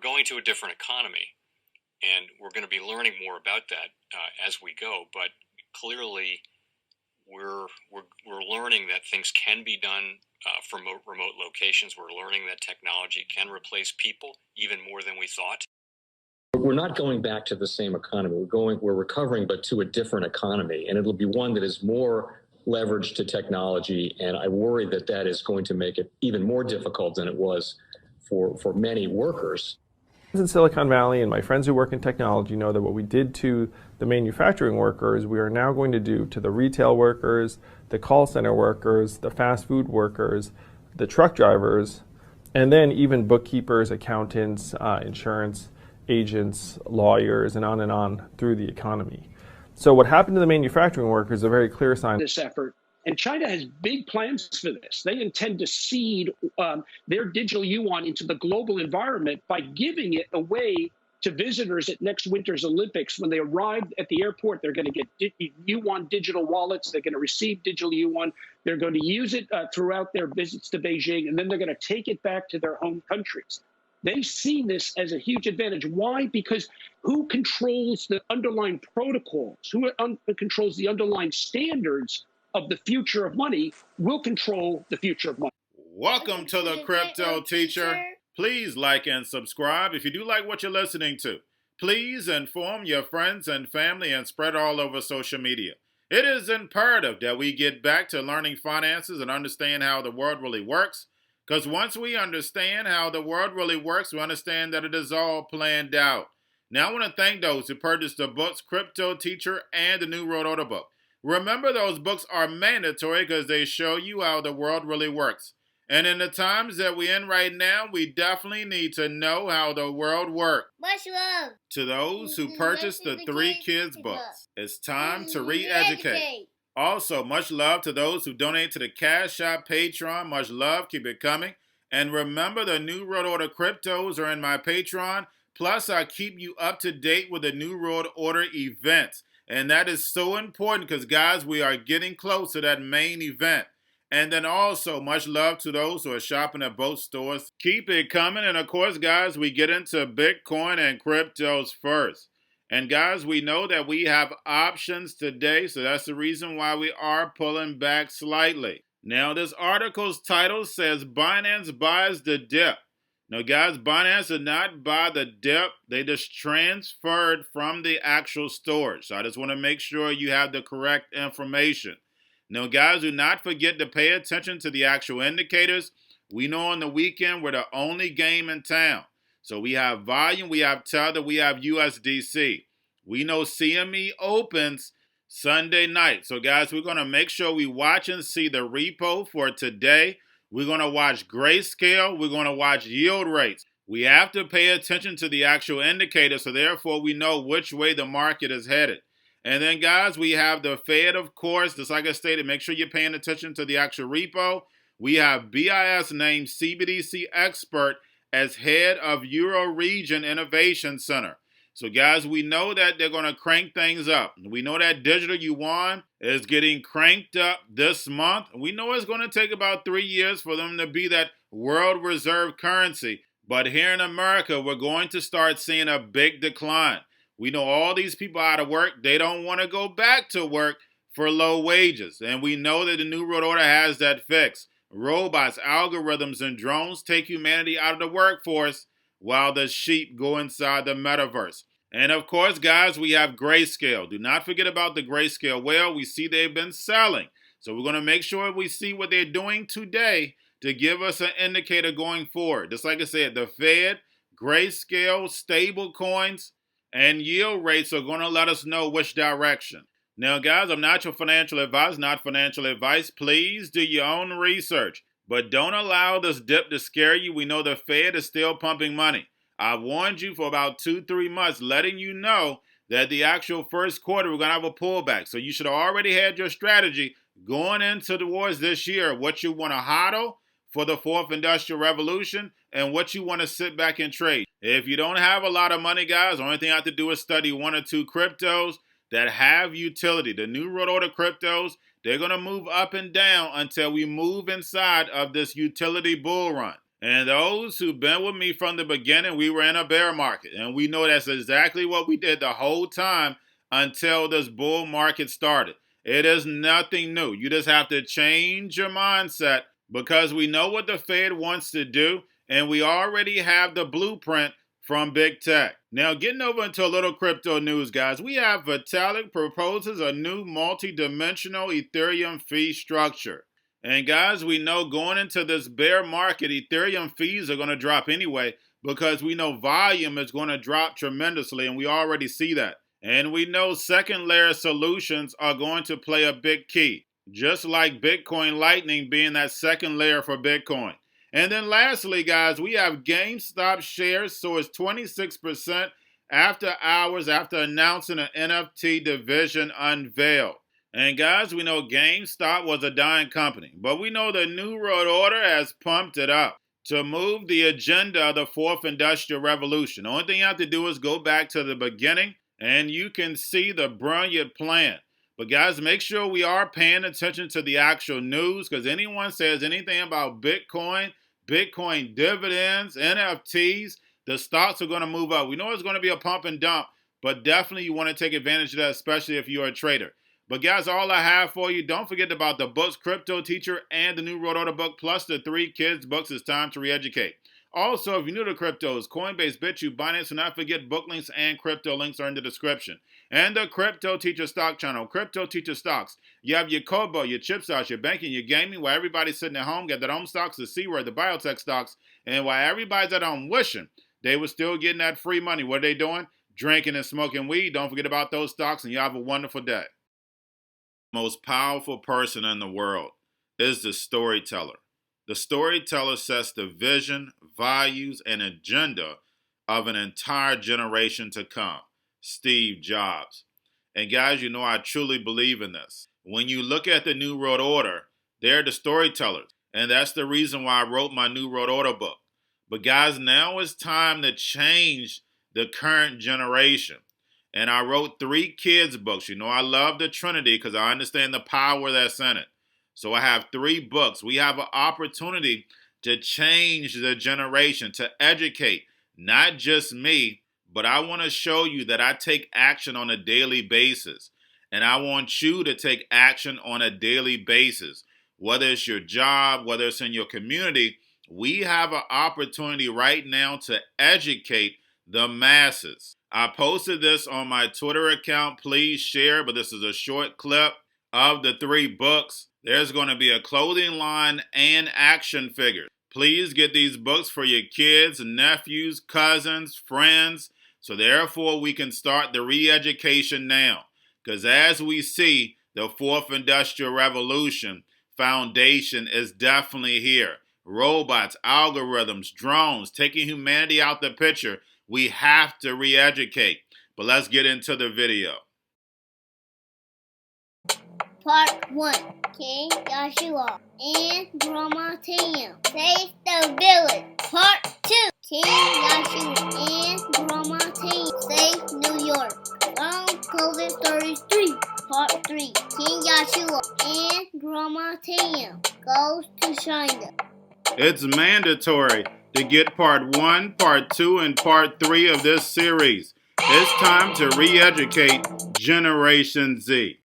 going to a different economy, and we're going to be learning more about that as we go. But clearly, we're learning that things can be done from remote locations. We're learning that technology can replace people even more than we thought. We're not going back to the same economy. We're recovering, but to a different economy, and it'll be one that is more leveraged to technology. And I worry that that is going to make it even more difficult than it was for many workers. In Silicon Valley, and my friends who work in technology know that what we did to the manufacturing workers, we are now going to do to the retail workers, the call center workers, the fast food workers, the truck drivers, and then even bookkeepers, accountants, insurance agents, lawyers, and on through the economy. So what happened to the manufacturing workers is a very clear sign. This effort, and China has big plans for this. They intend to seed their digital yuan into the global environment by giving it away to visitors at next winter's Olympics. When they arrive at the airport, they're going to get yuan digital wallets. They're going to receive digital yuan. They're going to use it throughout their visits to Beijing, and then they're going to take it back to their home countries. They see this as a huge advantage. Why? Because who controls the underlying protocols, who controls the underlying standards of the future of money will control the future of money. Welcome to the Crypto Teacher. Please like and subscribe if you do like what you're listening to. Please inform your friends and family and spread all over social media. It is imperative that we get back to learning finances and understand how the world really works. Because once we understand how the world really works, we understand that it is all planned out. Now, I want to thank those who purchased the books Cryptoteacher and the New World Order book. Remember, those books are mandatory because they show you how the world really works. And in the times that we're in right now, we definitely need to know how the world works. Much love To those who purchased the Three Kids books, it's time to re-educate. Also, much love to those who donate to the Cash App, Patreon. Much love. Keep it coming. And remember, the New World Order cryptos are in my Patreon. Plus, I keep you up to date with the New World Order events. And that is so important because, guys, we are getting close to that main event. And then also, much love to those who are shopping at both stores. Keep it coming. And, of course, guys, we get into Bitcoin and cryptos first. And guys, we know that we have options today, so that's the reason why we are pulling back slightly. Now, this article's title says Binance buys the dip. Now, guys, Binance did not buy the dip. They just transferred from the actual storage. So I just want to make sure you have the correct information. Now, guys, do not forget to pay attention to the actual indicators. We know on the weekend we're the only game in town. So we have volume, we have Tether, we have USDC. We know CME opens Sunday night. So guys, we're going to make sure we watch and see the repo for today. We're going to watch grayscale. We're going to watch yield rates. We have to pay attention to the actual indicator, so therefore we know which way the market is headed. And then guys, we have the Fed, of course. Just like I stated, make sure you're paying attention to the actual repo. We have BIS named CBDC expert as head of Euro Region Innovation Center. So guys, we know that they're going to crank things up. We know that digital yuan is getting cranked up this month. We know it's going to take about 3 years for them to be that world reserve currency. But here in America, we're going to start seeing a big decline. We know all these people out of work. They don't want to go back to work for low wages. And we know that the New World Order has that fixed. Robots, algorithms, and drones take humanity out of the workforce while the sheep go inside the metaverse. And of course, guys, we have grayscale. Do not forget about the grayscale whale. We see they've been selling. So we're going to make sure we see what they're doing today to give us an indicator going forward. Just like I said, the Fed, grayscale, stable coins, and yield rates are going to let us know which direction. Now, guys, I'm not your financial advisor, not financial advice. Please do your own research, but don't allow this dip to scare you. We know the Fed is still pumping money. I warned you for about 2-3 months, letting you know that the actual first quarter, we're going to have a pullback. So you should have already had your strategy going into towards this year, what you want to hodl for the fourth industrial revolution and what you want to sit back and trade. If you don't have a lot of money, guys, the only thing I have to do is study 1 or 2 cryptos that have utility. The New World Order cryptos, they're going to move up and down until we move inside of this utility bull run. And those who've been with me from the beginning, we were in a bear market. And we know that's exactly what we did the whole time until this bull market started. It is nothing new. You just have to change your mindset because we know what the Fed wants to do, and we already have the blueprint from big tech. Now, getting over into a little crypto news, guys, we have Vitalik proposes a new multi-dimensional Ethereum fee structure. And guys, we know going into this bear market, Ethereum fees are going to drop anyway because we know volume is going to drop tremendously, and we already see that. And we know second layer solutions are going to play a big key, just like Bitcoin Lightning being that second layer for Bitcoin. And then lastly, guys, we have GameStop shares soars 26% after hours after announcing an NFT division unveiled. And guys, we know GameStop was a dying company, but we know the New World Order has pumped it up to move the agenda of the fourth industrial revolution. The only thing you have to do is go back to the beginning and you can see the brilliant plan. But guys, make sure we are paying attention to the actual news, because anyone says anything about Bitcoin, Bitcoin dividends, NFTs, the stocks are going to move up. We know it's going to be a pump and dump, but definitely you want to take advantage of that, especially if you're a trader. But guys, all I have for you, don't forget about the books, Cryptoteacher and the New World Order book, plus the 3 kids books, It's Time to Re-Educate. Also, if you're new to cryptos, Coinbase, Bitrue, Binance, do not forget book links and crypto links are in the description. And the Cryptoteacher stock channel, Cryptoteacher stocks. You have your Kobo, your chip stocks, your banking, your gaming, while everybody's sitting at home, got their own stocks, the C-word, the biotech stocks, and while everybody's at home wishing they were still getting that free money, what are they doing? Drinking and smoking weed. Don't forget about those stocks, and you have a wonderful day. Most powerful person in the world is the storyteller. The storyteller sets the vision, values, and agenda of an entire generation to come. Steve Jobs. And guys, you know I truly believe in this. When you look at the New World Order, they're the storytellers. And that's the reason why I wrote my New World Order book. But guys, now it's time to change the current generation. And I wrote 3 kids books. You know I love the Trinity because I understand the power that's in it. So I have 3 books. We have an opportunity to change the generation, to educate, not just me, but I want to show you that I take action on a daily basis. And I want you to take action on a daily basis. Whether it's your job, whether it's in your community, we have an opportunity right now to educate the masses. I posted this on my Twitter account. Please share, but this is a short clip of the 3 books. There's going to be a clothing line and action figures. Please get these books for your kids, nephews, cousins, friends, so therefore we can start the re-education now. Because as we see, the 4th Industrial Revolution foundation is definitely here. Robots, algorithms, drones, taking humanity out the picture. We have to re-educate. But let's get into the video. Part 1. King Joshua and Grandma Tam save the village. Part 2. King Joshua and Grandma Tam save New York from COVID-33. Part 3. King Joshua and Grandma Tam goes to China. It's mandatory to get part 1, part 2, and part 3 of this series. It's time to re-educate Generation Z.